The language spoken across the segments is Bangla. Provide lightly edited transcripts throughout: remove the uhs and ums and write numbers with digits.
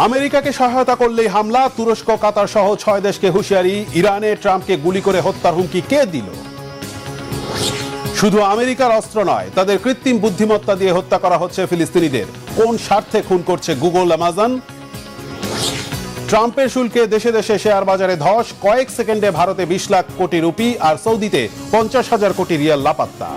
আমেরিকাকে সহায়তা করলেই হামলা, তুরস্ক, কাতার সহ 6 দেশকে হুঁশিয়ারি। ইরানে ট্রাম্পকে গুলি করে হত্যার হুমকি কে দিল? শুধু আমেরিকার অস্ত্র নয়, তাদের কৃত্রিম বুদ্ধিমত্তা দিয়ে হত্যা করা হচ্ছে ফিলিস্তিনিদের। কোন স্বার্থে খুন করছে গুগল, অ্যামাজন? ট্রাম্পের শুল্কে দেশে দেশে শেয়ার বাজারে ধস, কয়েক সেকেন্ডে ভারতে 20 লাখ কোটি রুপি আর সৌদিতে 50,000 কোটি রিয়াল লাপাত্তা।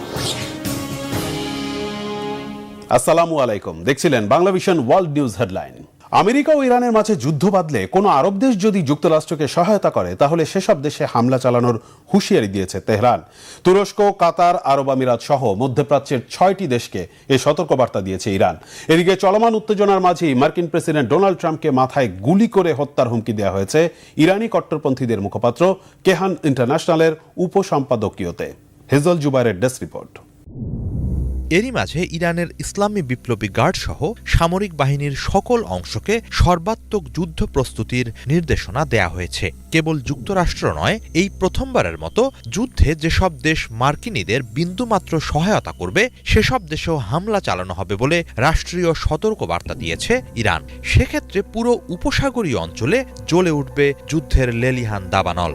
আসসালামু আলাইকুম, দেখছিলেন Banglavision world news headline. America ও ইরানের মাঝে যুদ্ধ বাঁধলে কোনো আরব দেশ যদি যুক্তরাষ্ট্রকে সহায়তা করে, তাহলে সেসব দেশে হামলা চালানোর হুঁশিয়ারি দিয়েছে তেহরান। তুরস্ক, কাতার, আরব আমিরাত সহ মধ্যপ্রাচ্যের 6টি দেশকে এই সতর্কবার্তা দিয়েছে ইরান। এদিকে চলমান উত্তেজনার মাঝেই মার্কিন প্রেসিডেন্ট ডোনাল্ড ট্রাম্পকে মাথায় গুলি করে হত্যার হুমকি দেওয়া হয়েছে ইরানি কট্টরপন্থীদের মুখপাত্র কেহান ইন্টারন্যাশনালের উপসম্পাদকীয়তে। হেজল জুবাইরের ডেস্ক রিপোর্ট। এরই মাঝে ইরানের ইসলামী বিপ্লবী গার্ড সহ সামরিক বাহিনীর সকল অংশকে সর্বাত্মক যুদ্ধ প্রস্তুতির নির্দেশনা দেয়া হয়েছে। কেবল যুক্তরাষ্ট্র নয়, এই প্রথমবারের মতো যুদ্ধে যেসব দেশ মার্কিনীদের বিন্দুমাত্র সহায়তা করবে, সেসব দেশেও হামলা চালানো হবে বলে রাষ্ট্রীয় সতর্কবার্তা দিয়েছে ইরান। সেক্ষেত্রে পুরো উপসাগরীয় অঞ্চলে জ্বলে উঠবে যুদ্ধের লেলিহান দাবানল।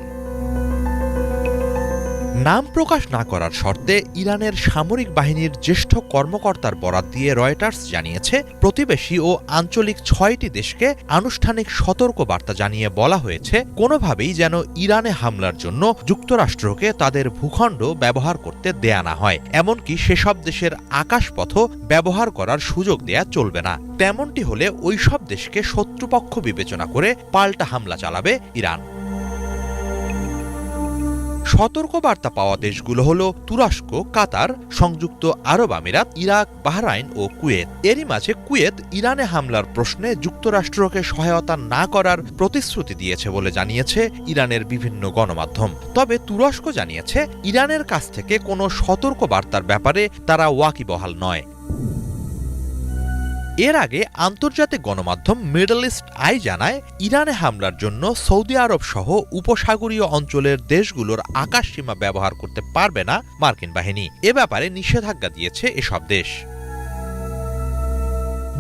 নাম প্রকাশ না করার শর্তে ইরানের সামরিক বাহিনীর জ্যেষ্ঠ কর্মকর্তার বরাত দিয়ে রয়টার্স জানিয়েছে, প্রতিবেশী ও আঞ্চলিক 6টি দেশকে আনুষ্ঠানিক সতর্কবার্তা জানিয়ে বলা হয়েছে, কোনোভাবেই যেন ইরানে হামলার জন্য যুক্তরাষ্ট্রকে তাদের ভূখণ্ড ব্যবহার করতে দেয়া না হয়। এমনকি সেসব দেশের আকাশপথও ব্যবহার করার সুযোগ দেয়া চলবে না। তেমনটি হলে ওইসব দেশকে শত্রুপক্ষ বিবেচনা করে পাল্টা হামলা চালাবে ইরান। সতর্কবার্তা পাওয়া দেশগুলো হল তুরস্ক, কাতার, সংযুক্ত আরব আমিরাত, ইরাক, বাহরাইন ও কুয়েত। এরই মাঝে কুয়েত ইরানে হামলার প্রশ্নে যুক্তরাষ্ট্রকে সহায়তা না করার প্রতিশ্রুতি দিয়েছে বলে জানিয়েছে ইরানের বিভিন্ন গণমাধ্যম। তবে তুরস্ক জানিয়েছে, ইরানের কাছ থেকে কোনো সতর্কবার্তার ব্যাপারে তারা ওয়াকিবহাল নয়। এর আগে আন্তর্জাতিক গণমাধ্যম মিডল ইস্ট আই জানায়, ইরানে হামলার জন্য সৌদি আরব সহ উপসাগরীয় অঞ্চলের দেশগুলোর আকাশসীমা ব্যবহার করতে পারবে না মার্কিন বাহিনী। এ ব্যাপারে নিষেধাজ্ঞা দিয়েছে এসব দেশ।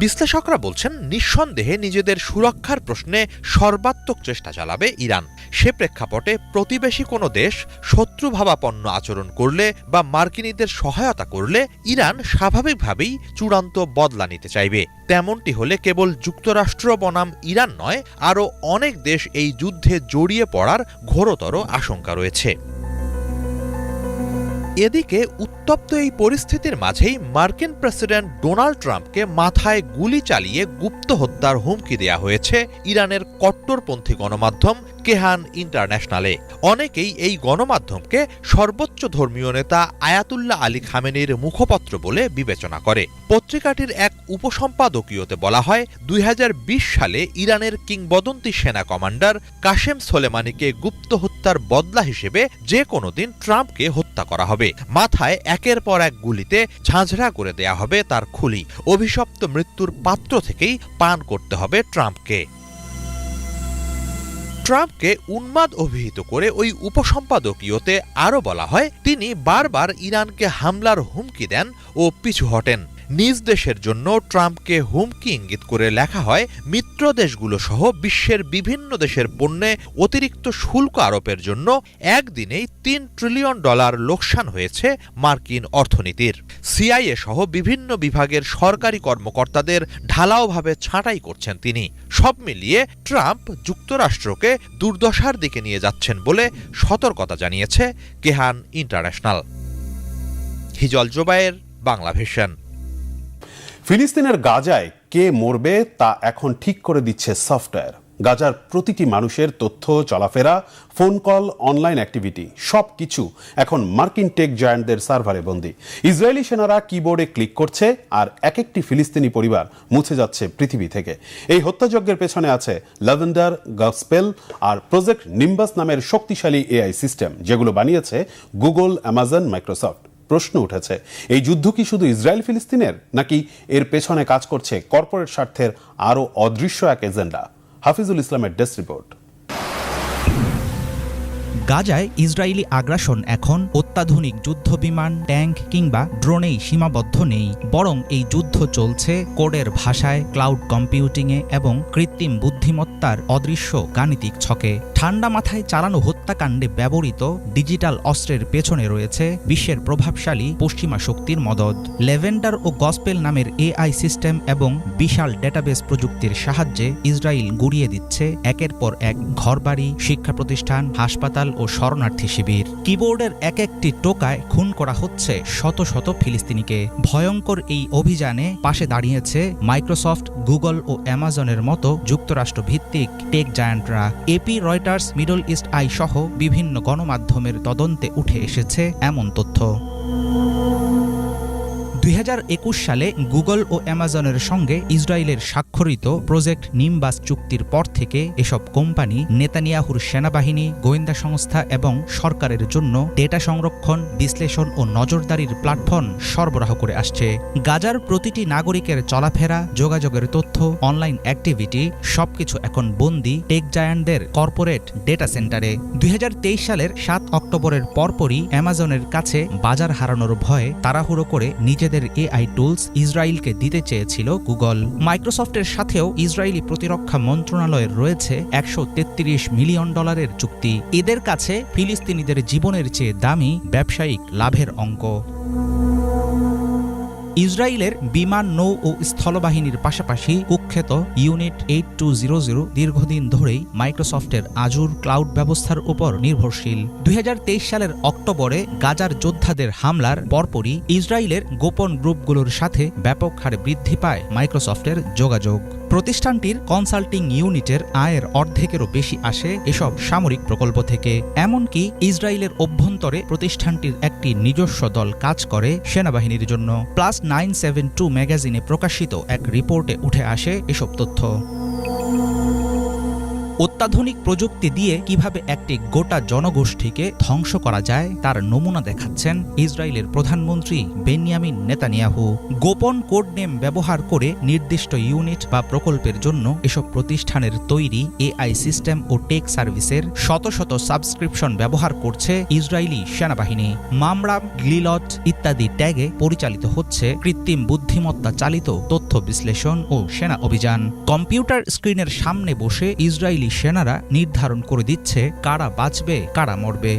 বিশ্লেষকরা বলছেন, নিঃসন্দেহে নিজেদের সুরক্ষার প্রশ্নে সর্বাত্মক চেষ্টা চালাবে ইরান। সে প্রেক্ষাপটে প্রতিবেশী কোনো দেশ শত্রুভাবাপন্ন আচরণ করলে বা মার্কিনীদের সহায়তা করলে ইরান স্বাভাবিকভাবেই চূড়ান্ত বদলা নিতে চাইবে। তেমনটি হলে কেবল যুক্তরাষ্ট্র বনাম ইরান নয়, আরও অনেক দেশ এই যুদ্ধে জড়িয়ে পড়ার ঘোরতর আশঙ্কা রয়েছে। এদিকে উত্তপ্ত এই পরিস্থিতির মাঝেই মার্কিন প্রেসিডেন্ট ডোনাল্ড ট্রাম্পকে মাথায় গুলি চালিয়ে গুপ্ত হত্যার হুমকি দেয়া হয়েছে ইরানের কট্টরপন্থী গণমাধ্যম কেহান ইন্টারন্যাশনালে। অনেকেই এই গণমাধ্যমকে সর্বোচ্চ ধর্মীয় নেতা আয়াতুল্লাহ আলী খামেনির মুখপত্র বলে বিবেচনা করে। পত্রিকাটির এক উপসম্পাদকীয়তে বলা হয়, 2020 সালে ইরানের কিংবদন্তি সেনা কমান্ডার কাশেম সোলেমানিকে গুপ্ত হত্যার বদলা হিসেবে যে কোনো দিন ট্রাম্পকে হত্যা করা হবে। মাথায় একের পর এক গুলিতে ঝাঁঝরা করে দেয়া হবে তার খুলি। অভিশপ্ত মৃত্যুর পাত্র থেকেই পান করতে হবে ট্রাম্পকে। ট্রাম্পকে উন্মাদ অভিহিত করে ওই উপসম্পাদকীয়তে আরও বলা হয়, তিনি বারবার ইরানকে হামলার হুমকি দেন ও পিছু হটেন। নিজ দেশের জন্য ট্রাম্পকে হুমকি ইঙ্গিত করে লেখা হয়, মিত্র দেশগুলো সহ বিশ্বের বিভিন্ন দেশের পণ্যে অতিরিক্ত শুল্ক আরোপের জন্য একদিনেই $3 ট্রিলিয়ন লোকসান হয়েছে মার্কিন অর্থনীতির। সিআইএ সহ বিভিন্ন বিভাগের সরকারি কর্মকর্তাদের ঢালাওভাবে ছাঁটাই করছেন তিনি। সব মিলিয়ে ট্রাম্প যুক্তরাষ্ট্রকে দুর্দশার দিকে নিয়ে যাচ্ছেন বলে সতর্কতা জানিয়েছে কেহান ইন্টারন্যাশনাল। হিজল জুবায়ের, বাংলাভিশন। ফিলিস্তিনের গাজায় কে মরবে তা এখন ঠিক করে দিচ্ছে সফটওয়্যার। গাজার প্রতিটি মানুষের তথ্য, চলাফেরা, ফোন কল, অনলাইন অ্যাক্টিভিটি সবকিছু এখন মার্কিন টেক জায়ান্টদের সার্ভারে বন্দী। ইসরায়েলি সেনারা কিবোর্ডে ক্লিক করছে আর এক একটি ফিলিস্তিনি পরিবার মুছে যাচ্ছে পৃথিবী থেকে। এই হত্যাযজ্ঞের পেছনে আছে ল্যাভেন্ডার, গসপেল আর প্রজেক্ট নিম্বাস নামের শক্তিশালী এআই সিস্টেম, যেগুলো বানিয়েছে গুগল, অ্যামাজন, মাইক্রোসফট। প্রশ্ন উঠেছে, এই যুদ্ধ কি শুধু ইসরায়েল ফিলিস্তিনের, নাকি এর পেছনে কাজ করছে কর্পোরেট স্বার্থের আরও অদৃশ্য এক এজেন্ডা? হাফিজুল ইসলামের ডেস্ক রিপোর্ট। গাজায় ইসরায়েলি আগ্রাসন এখন অত্যাধুনিক যুদ্ধবিমান, ট্যাঙ্ক কিংবা ড্রোনেই সীমাবদ্ধ নেই, বরং এই যুদ্ধ চলছে কোডের ভাষায়, ক্লাউড কম্পিউটিংয়ে এবং কৃত্রিম বুদ্ধিমত্তার অদৃশ্য গাণিতিক ছকে। ঠান্ডা মাথায় চালানো হত্যাকাণ্ডে ব্যবহৃত ডিজিটাল অস্ত্রের পেছনে রয়েছে বিশ্বের প্রভাবশালী পশ্চিমা শক্তির মদদ। লেভেন্ডার ও গসপেল নামের এআই সিস্টেম এবং বিশাল ডেটাবেস প্রযুক্তির সাহায্যে ইসরায়েল গুড়িয়ে দিচ্ছে একের পর এক ঘরবাড়ি, শিক্ষা প্রতিষ্ঠান, হাসপাতাল ও শরণার্থী শিবির। কিবোর্ডের এক একটি টোকায় খুন করা হচ্ছে শত শত ফিলিস্তিনিকে। ভয়ঙ্কর এই অভিযানে পাশে দাঁড়িয়েছে মাইক্রোসফট, গুগল ও অ্যামাজনের মতো যুক্তরাষ্ট্র ভিত্তিক টেক জায়ান্টরা। AP, Reuters, Middle East Eye সহ বিভিন্ন গণমাধ্যমের তদন্তে উঠে এসেছে এমন তথ্য। 2021 সালে গুগল ও অ্যামাজনের সঙ্গে ইসরায়েলের স্বাক্ষরিত প্রজেক্ট নিম্বাস চুক্তির পর থেকে এসব কোম্পানি নেতানিয়াহুর সেনাবাহিনী, গোয়েন্দা সংস্থা এবং সরকারের জন্য ডেটা সংরক্ষণ, বিশ্লেষণ ও নজরদারির প্ল্যাটফর্ম সরবরাহ করে আসছে। গাজার প্রতিটি নাগরিকের চলাফেরা, যোগাযোগের তথ্য, অনলাইন অ্যাক্টিভিটি সবকিছু এখন বন্দী টেক জায়ান্টদের কর্পোরেট ডেটা সেন্টারে। 2023 সালের 7 অক্টোবরের পরপরই অ্যামাজনের কাছে বাজার হারানোর ভয়ে তাড়াহুড়ো করে নিজেদের এআই টুলস ইসরায়েলকে দিতে চেয়েছিল গুগল। মাইক্রোসফটের সাথেও ইসরায়েলি প্রতিরক্ষা মন্ত্রণালয়ের রয়েছে $133 মিলিয়ন চুক্তি। এদের কাছে ফিলিস্তিনিদের জীবনের চেয়ে দামি ব্যবসায়িক লাভের অঙ্ক। ইসরায়েলের বিমান, নৌ ও স্থলবাহিনীর পাশাপাশি কুখ্যাত ইউনিট 8200 দীর্ঘদিন ধরেই মাইক্রোসফটের আজুর ক্লাউড ব্যবস্থার উপর নির্ভরশীল। 2023 সালের অক্টোবরে গাজার যোদ্ধাদের হামলার পরপরই ইসরায়েলের গোপন গ্রুপগুলোর সাথে ব্যাপক হারে বৃদ্ধি পায় মাইক্রোসফটের যোগাযোগ। প্রতিষ্ঠানটির কনসাল্টিং ইউনিটের আয়ের অর্ধেকেরও বেশি আসে এসব সামরিক প্রকল্প থেকে। এমনকি ইসরায়েলের অভ্যন্তরে প্রতিষ্ঠানটির একটি নিজস্ব দল কাজ করে সেনাবাহিনীর জন্য। +972 ম্যাগাজিনে প্রকাশিত এক রিপোর্টে উঠে আসে এসব তথ্য। অত্যাধুনিক প্রযুক্তি দিয়ে কিভাবে একটি গোটা জনগোষ্ঠীকে ধ্বংস করা যায় তার নমুনা দেখাচ্ছেন ইসরায়েলের প্রধানমন্ত্রী বেনিয়ামিন নেতানিয়াহু। গোপন কোড নেম ব্যবহার করে নির্দিষ্ট ইউনিট বা প্রকল্পের জন্য এসব প্রতিষ্ঠানের তৈরি এআই সিস্টেম ও টেক সার্ভিসের শত শত সাবস্ক্রিপশন ব্যবহার করছে ইসরায়েলি সেনাবাহিনী। মামরাম, গ্লিলট ইত্যাদি ট্যাগে পরিচালিত হচ্ছে কৃত্রিম বুদ্ধিমত্তা চালিত তথ্য বিশ্লেষণ ও সেনা অভিযান। কম্পিউটার স্ক্রিনের সামনে বসে ইসরায়েলি সেনারা নির্ধারণ করে দিচ্ছে কারা বাঁচবে, কারা মরবে।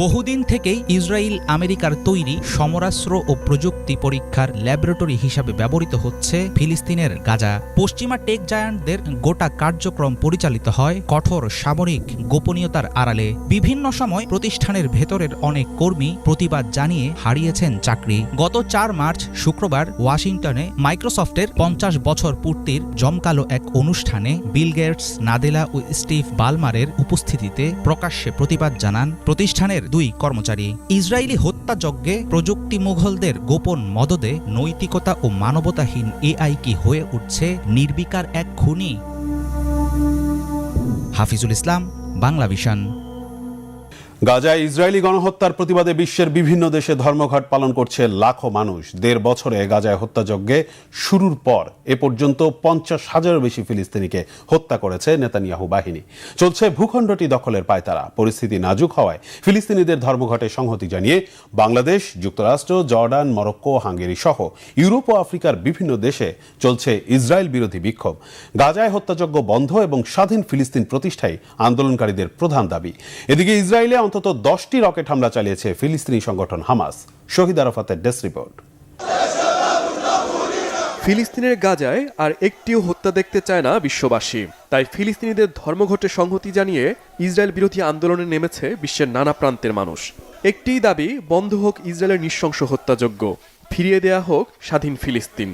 বহুদিন থেকেই ইসরায়েল আমেরিকার তৈরি সমরাস্ত্র ও প্রযুক্তি পরীক্ষার ল্যাবরেটরি হিসাবে ব্যবহৃত হচ্ছে ফিলিস্তিনের গাজা। পশ্চিমা টেক জায়ান্টদের গোটা কার্যক্রম পরিচালিত হয় কঠোর সামরিক গোপনীয়তার আড়ালে। বিভিন্ন সময় প্রতিষ্ঠানের ভেতরের অনেক কর্মী প্রতিবাদ জানিয়ে হারিয়েছেন চাকরি। গত 4 মার্চ শুক্রবার ওয়াশিংটনে মাইক্রোসফটের 50 বছর পূর্তির জমকালো এক অনুষ্ঠানে বিল গেটস, নাদেলা ও স্টিভ বালমারের উপস্থিতিতে প্রকাশ্যে প্রতিবাদ জানান প্রতিষ্ঠানের 2 কর্মচারী। ইসরায়েলি হত্যাযজ্ঞে প্রযুক্তি মুঘলদের গোপন মদদে নৈতিকতা ও মানবতাহীন এআই কি হয়ে উঠছে নির্বিকার এক খুনি? হাফিজুল ইসলাম, বাংলাভিশন। গাজায় ইসরায়েলি গণহত্যার প্রতিবাদে বিশ্বের বিভিন্ন দেশে ধর্মঘট পালন করছে লাখো মানুষ। 1.5 বছরে গাজায় হত্যাযজ্ঞে শুরুর পর এ পর্যন্ত 50,000-এরও বেশি ফিলিস্তিনিকে হত্যা করেছে নেতানিয়াহু বাহিনী। চলছে ভূখণ্ডটি দখলের পায়তারা। পরিস্থিতি নাজুক হওয়ায় ফিলিস্তিনিদের ধর্মঘটে সংহতি জানিয়ে বাংলাদেশ, যুক্তরাষ্ট্র, জর্ডান, মরক্কো, হাঙ্গেরি সহ ইউরোপ ও আফ্রিকার বিভিন্ন দেশে চলছে ইসরায়েল বিরোধী বিক্ষোভ। গাজায় হত্যাযজ্ঞ বন্ধ এবং স্বাধীন ফিলিস্তিন প্রতিষ্ঠাই আন্দোলনকারীদের প্রধান দাবি। এদিকে ইসরায়েলে অন্তত 10টি রকেট হামলা চালিয়েছে ফিলিস্তিনি সংগঠন হামাস। শহীদ আরাফাতের ডেস্ক রিপোর্ট। ফিলিস্তিনের গাজায় আর একটিও হত্যা দেখতে চায় না বিশ্ববাসী। তাই ফিলিস্তিনিদের ধর্মঘটে সংহতি জানিয়ে ইসরায়েল বিরোধী আন্দোলনে নেমেছে বিশ্বের নানা প্রান্তের মানুষ। একটিই দাবি, বন্ধ হোক ইসরায়েলের নৃশংস হত্যাযজ্ঞ, ফিরিয়ে দেয়া হোক স্বাধীন ফিলিস্তিন।